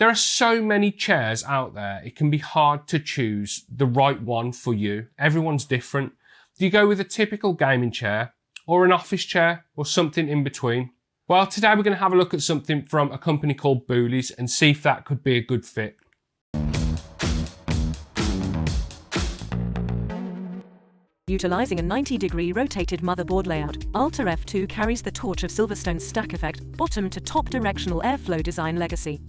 There are so many chairs out there, it can be hard to choose the right one for you. Everyone's different. Do you go with a typical gaming chair or an office chair or something in between? Well, today we're going to have a look at something from a company called Boulies and see if that could be a good fit. Utilizing a 90-degree rotated motherboard layout, Alta F2 carries the torch of Silverstone's stack effect, bottom to top directional airflow design legacy.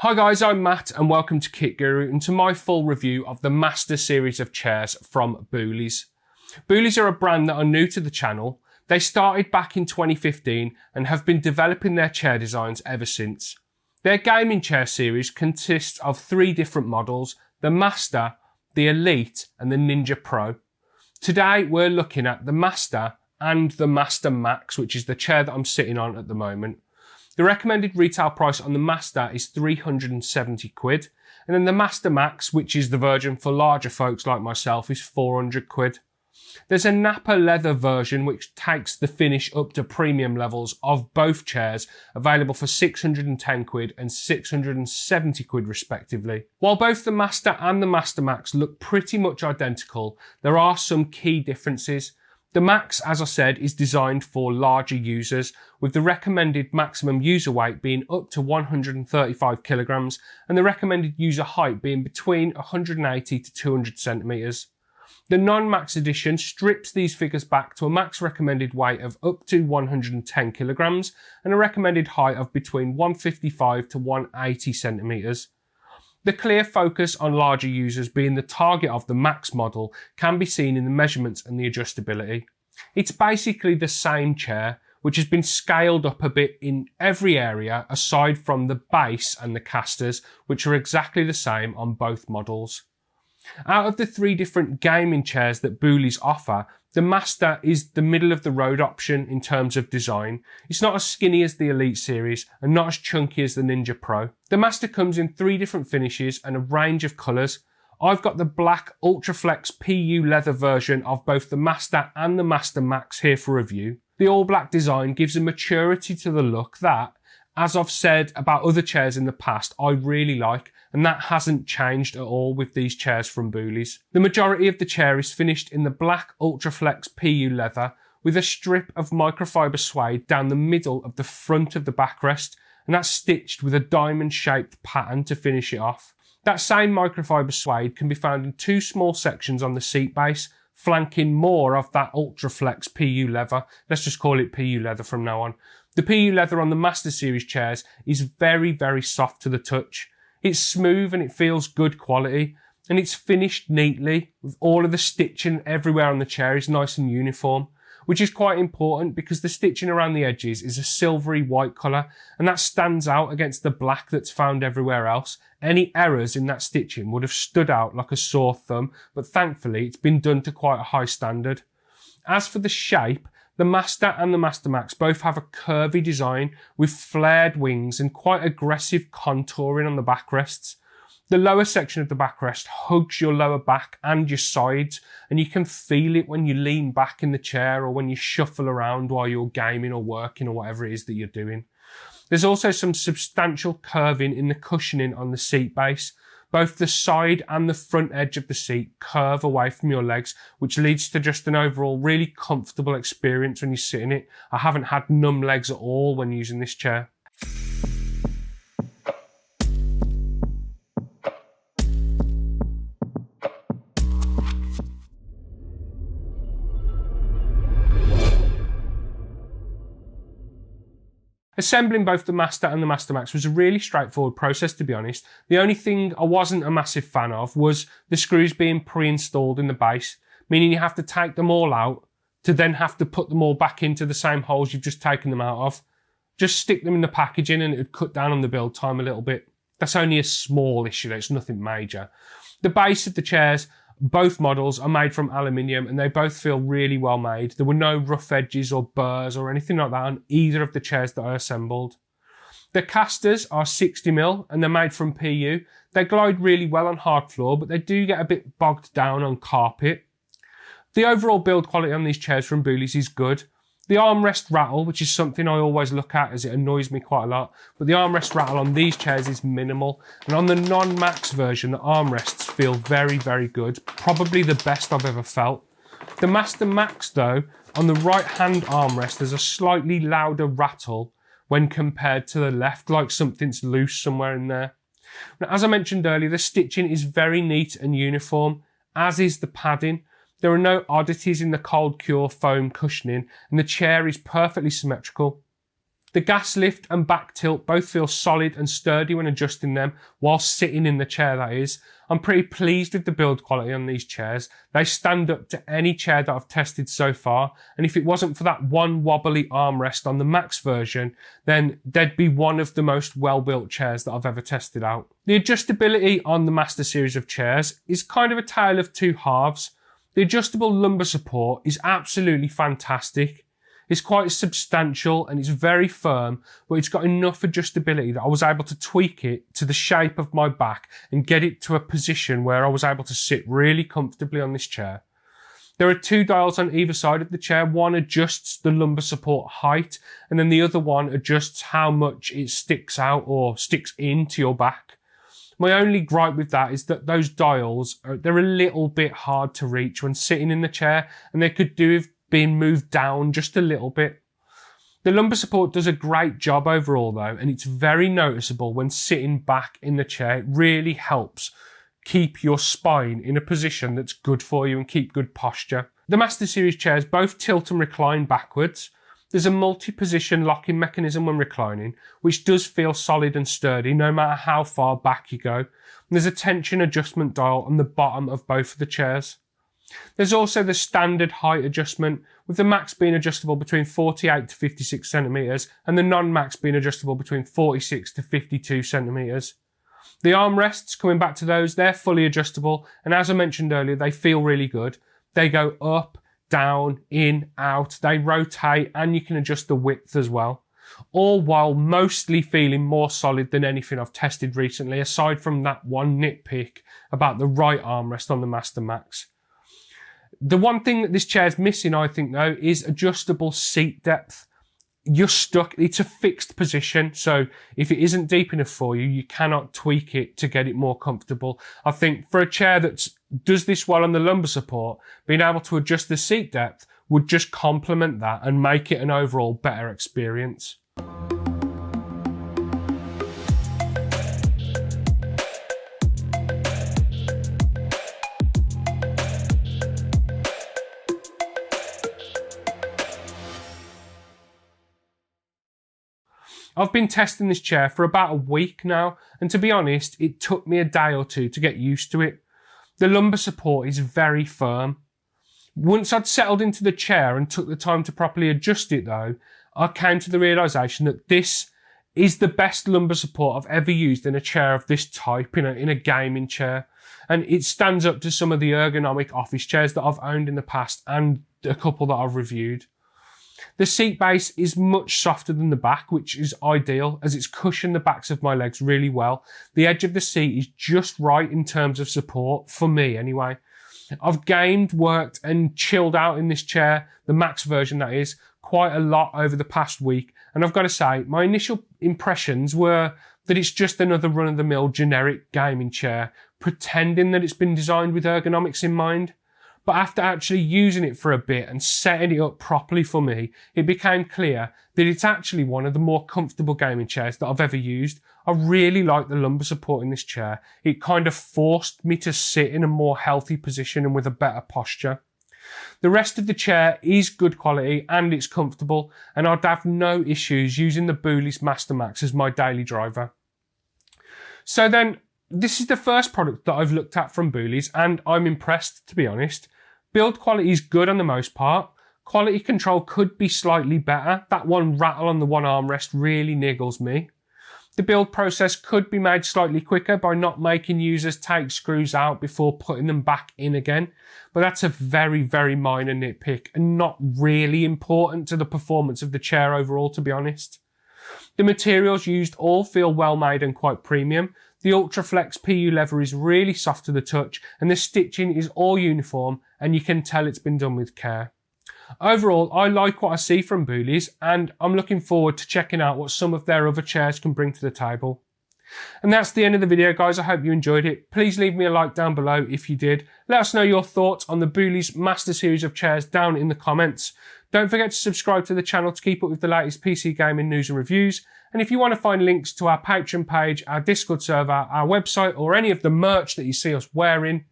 Hi guys, I'm Matt and welcome to Kit Guru and to my full review of the Master series of chairs from Boulies. Boulies are a brand that are new to the channel. They started back in 2015 and have been developing their chair designs ever since. Their gaming chair series consists of 3 different models: the Master, the Elite and the Ninja Pro. Today we're looking at the Master and the Master Max, which is the chair that I'm sitting on at the moment. The recommended retail price on the Master is 370 quid, and then the Master Max, which is the version for larger folks like myself, is 400 quid. There's a Napa leather version which takes the finish up to premium levels of both chairs, available for 610 quid and 670 quid respectively. While both the Master and the Master Max look pretty much identical, there are some key differences. The Max, as I said, is designed for larger users, with the recommended maximum user weight being up to 135 kilograms and the recommended user height being between 180 to 200 centimeters. The non-Max edition strips these figures back to a max recommended weight of up to 110 kilograms and a recommended height of between 155 to 180 centimeters. The clear focus on larger users being the target of the Max model can be seen in the measurements and the adjustability. It's basically the same chair, which has been scaled up a bit in every area aside from the base and the casters, which are exactly the same on both models. Out of the 3 different gaming chairs that Boulies offer, the Master is the middle of the road option in terms of design. It's not as skinny as the Elite series and not as chunky as the Ninja Pro. The Master comes in 3 different finishes and a range of colours. I've got the black Ultraflex PU leather version of both the Master and the Master Max here for review. The all black design gives a maturity to the look that, as I've said about other chairs in the past, I really like, and that hasn't changed at all with these chairs from Boulies. The majority of the chair is finished in the black Ultraflex PU leather with a strip of microfiber suede down the middle of the front of the backrest, and that's stitched with a diamond-shaped pattern to finish it off. That same microfiber suede can be found in 2 small sections on the seat base, flanking more of that Ultraflex PU leather. Let's just call it PU leather from now on. The PU leather on the Master Series chairs is very, very soft to the touch. It's smooth and it feels good quality, and it's finished neatly with all of the stitching everywhere on the chair is nice and uniform, which is quite important because the stitching around the edges is a silvery white colour, and that stands out against the black that's found everywhere else. Any errors in that stitching would have stood out like a sore thumb, but thankfully it's been done to quite a high standard. As for the shape, the Master and the Master Max both have a curvy design with flared wings and quite aggressive contouring on the backrests. The lower section of the backrest hugs your lower back and your sides, and you can feel it when you lean back in the chair or when you shuffle around while you're gaming or working or whatever it is that you're doing. There's also some substantial curving in the cushioning on the seat base. Both the side and the front edge of the seat curve away from your legs, which leads to just an overall really comfortable experience when you sit in it. I haven't had numb legs at all when using this chair. Assembling both the Master and the Master Max was a really straightforward process, to be honest. The only thing I wasn't a massive fan of was the screws being pre-installed in the base, meaning you have to take them all out to then have to put them all back into the same holes you've just taken them out of. Just stick them in the packaging and it would cut down on the build time a little bit. That's only a small issue, it's nothing major. The base of the chairs, both models are made from aluminium and they both feel really well made. There were no rough edges or burrs or anything like that on either of the chairs that I assembled. The casters are 60mm and they're made from PU. They glide really well on hard floor, but they do get a bit bogged down on carpet. The overall build quality on these chairs from Boulies is good. The armrest rattle, which is something I always look at as it annoys me quite a lot, but the armrest rattle on these chairs is minimal. And on the non-max version, the armrests feel very, very good. Probably the best I've ever felt. The Master Max though, on the right hand armrest, there's a slightly louder rattle when compared to the left, like something's loose somewhere in there. Now, as I mentioned earlier, the stitching is very neat and uniform, as is the padding. There are no oddities in the cold cure foam cushioning, and the chair is perfectly symmetrical. The gas lift and back tilt both feel solid and sturdy when adjusting them while sitting in the chair, that is. I'm pretty pleased with the build quality on these chairs. They stand up to any chair that I've tested so far, and if it wasn't for that one wobbly armrest on the Max version, then they'd be one of the most well-built chairs that I've ever tested out. The adjustability on the Master series of chairs is kind of a tale of two halves. The adjustable lumbar support is absolutely fantastic. It's quite substantial and it's very firm, but it's got enough adjustability that I was able to tweak it to the shape of my back and get it to a position where I was able to sit really comfortably on this chair. There are two dials on either side of the chair. One adjusts the lumbar support height, and then the other one adjusts how much it sticks out or sticks into your back. My only gripe with that is that those dials, they're a little bit hard to reach when sitting in the chair, and they could do with being moved down just a little bit. The lumbar support does a great job overall though, and it's very noticeable when sitting back in the chair. It really helps keep your spine in a position that's good for you and keep good posture. The Master Series chairs both tilt and recline backwards. There's a multi-position locking mechanism when reclining, which does feel solid and sturdy no matter how far back you go. And there's a tension adjustment dial on the bottom of both of the chairs. There's also the standard height adjustment, with the Max being adjustable between 48 to 56 centimetres and the non-Max being adjustable between 46 to 52 centimetres. The armrests, coming back to those, they're fully adjustable, and as I mentioned earlier, they feel really good. They go up, down, in, out, they rotate, and you can adjust the width as well. All while mostly feeling more solid than anything I've tested recently, aside from that one nitpick about the right armrest on the Master Max. The one thing that this chair's missing, I think though, is adjustable seat depth. You're stuck, it's a fixed position, so if it isn't deep enough for you, you cannot tweak it to get it more comfortable. I think for a chair that does this well on the lumbar support, being able to adjust the seat depth would just complement that and make it an overall better experience. I've been testing this chair for about a week now, and to be honest, it took me a day or two to get used to it. The lumbar support is very firm. Once I'd settled into the chair and took the time to properly adjust it though, I came to the realisation that this is the best lumbar support I've ever used in a chair of this type, in a gaming chair. And it stands up to some of the ergonomic office chairs that I've owned in the past and a couple that I've reviewed. The seat base is much softer than the back, which is ideal as it's cushioned the backs of my legs really well. The edge of the seat is just right in terms of support, for me anyway. I've gamed, worked and chilled out in this chair, the Max version that is, quite a lot over the past week. And I've got to say, my initial impressions were that it's just another run-of-the-mill generic gaming chair, pretending that it's been designed with ergonomics in mind. But after actually using it for a bit and setting it up properly for me, it became clear that it's actually one of the more comfortable gaming chairs that I've ever used. I really like the lumbar support in this chair. It kind of forced me to sit in a more healthy position and with a better posture. The rest of the chair is good quality and it's comfortable, and I'd have no issues using the Boulies Master Max as my daily driver. So then, this is the first product that I've looked at from Boulies, and I'm impressed, to be honest. Build quality is good on the most part. Quality control could be slightly better. That one rattle on the one armrest really niggles me. The build process could be made slightly quicker by not making users take screws out before putting them back in again. But that's a very, very minor nitpick and not really important to the performance of the chair overall, to be honest. The materials used all feel well made and quite premium. The Ultraflex PU leather is really soft to the touch, and the stitching is all uniform and you can tell it's been done with care. Overall, I like what I see from Boulies, and I'm looking forward to checking out what some of their other chairs can bring to the table. And that's the end of the video, guys. I hope you enjoyed it. Please leave me a like down below if you did. Let us know your thoughts on the Boulies Master Series of chairs down in the comments. Don't forget to subscribe to the channel to keep up with the latest PC gaming news and reviews. And if you want to find links to our Patreon page, our Discord server, our website, or any of the merch that you see us wearing,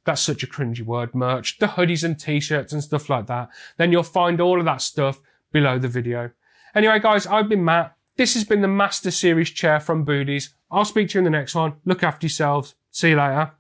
that's such a cringy word, merch, the hoodies and t-shirts and stuff like that, then you'll find all of that stuff below the video. Anyway, guys, I've been Matt. This has been the Master Series chair from Boulies. I'll speak to you in the next one. Look after yourselves. See you later.